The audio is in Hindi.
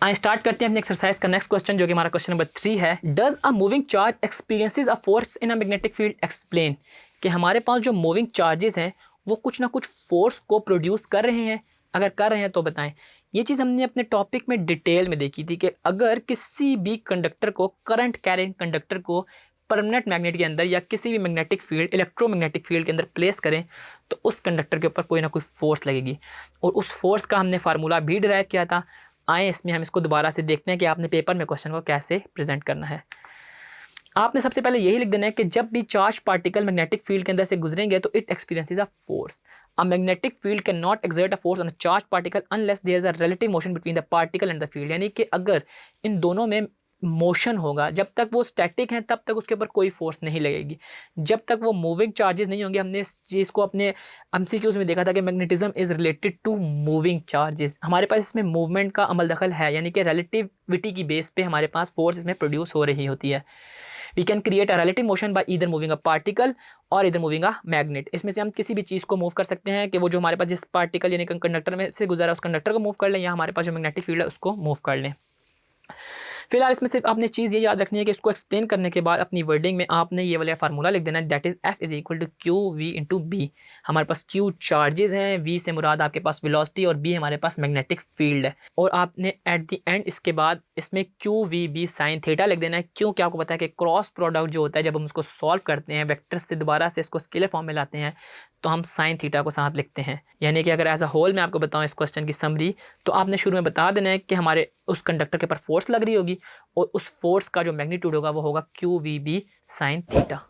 आइए स्टार्ट करते हैं अपनी एक्सरसाइज का नेक्स्ट क्वेश्चन, जो कि हमारा क्वेश्चन नंबर 3 है। Does a moving charge experiences a force in a magnetic field explain. कि हमारे पास जो मूविंग चार्जेस हैं वो कुछ ना कुछ फोर्स को प्रोड्यूस कर रहे हैं, अगर कर रहे हैं तो बताएं। ये चीज़ हमने अपने टॉपिक में डिटेल में देखी थी कि अगर किसी भी कंडक्टर को, करंट कैरिंग कंडक्टर को परमानेंट मैग्नेट के अंदर या किसी भी मैग्नेटिक फील्ड, इलेक्ट्रोमैग्नेटिक फील्ड के अंदर प्लेस करें तो उस कंडक्टर के ऊपर कोई ना कोई फोर्स लगेगी, और उस फोर्स का हमने फार्मूला भी डिराइव किया था। आए इसमें हम इसको दोबारा से देखते हैं कि आपने पेपर में क्वेश्चन को कैसे प्रेजेंट करना है। आपने सबसे पहले यही लिख देना है कि जब भी चार्ज पार्टिकल मैग्नेटिक फील्ड के अंदर से गुजरेंगे तो it experiences a force. A magnetic field can not exert a force on a charge particle unless there is a relative motion between the particle and the field. यानी कि अगर इन दोनों में मोशन होगा, जब तक वो स्टैटिक हैं तब तक उसके ऊपर कोई फोर्स नहीं लगेगी। जब तक वो मूविंग चार्जेस नहीं होंगे, हमने इस चीज़ को अपने एमसीक्यूज में देखा था कि magnetism is related to moving charges. हमारे पास इसमें मूवमेंट का अमल दखल है, यानी कि रिलेटिविटी की बेस पे हमारे पास फोर्स इसमें प्रोड्यूस हो रही होती है। We can create a relative motion by either moving a particle और इधर मूविंग अ मैग्नेट। इसमें से हम किसी भी चीज़ को मूव कर सकते हैं कि वो जो हमारे पास जिस पार्टिकल यानी कंडक्टर में से गुजरा उस कंडक्टर को मूव कर लें, या हमारे पास जो मैग्नेटिक फील्ड है उसको मूव कर लें। फिलहाल इसमें सिर्फ आपने चीज़ ये याद रखनी है कि इसको एक्सप्लेन करने के बाद अपनी वर्डिंग में आपने ये वाला फार्मूला लिख देना है, that is F is equal to q v into b. हमारे पास क्यू चार्जेस हैं, वी से मुराद आपके पास वेलोसिटी और बी हमारे पास मैग्नेटिक फील्ड है। और आपने एट द एंड इसके बाद इसमें q v b sine theta लिख देना है, क्योंकि आपको पता है कि क्रॉस प्रोडक्ट जो होता है जब हम उसको सॉल्व करते हैं वेक्टर से दोबारा से इसको स्केलर फॉर्म में लाते हैं तो हम साइन थीटा को साथ लिखते हैं। यानी कि अगर एज अ होल मैं आपको बताऊं इस क्वेश्चन की समरी, तो आपने शुरू में बता देना है कि हमारे उस कंडक्टर के ऊपर फोर्स लग रही होगी और उस फोर्स का जो मैग्नीट्यूड होगा वो होगा q v b sine theta.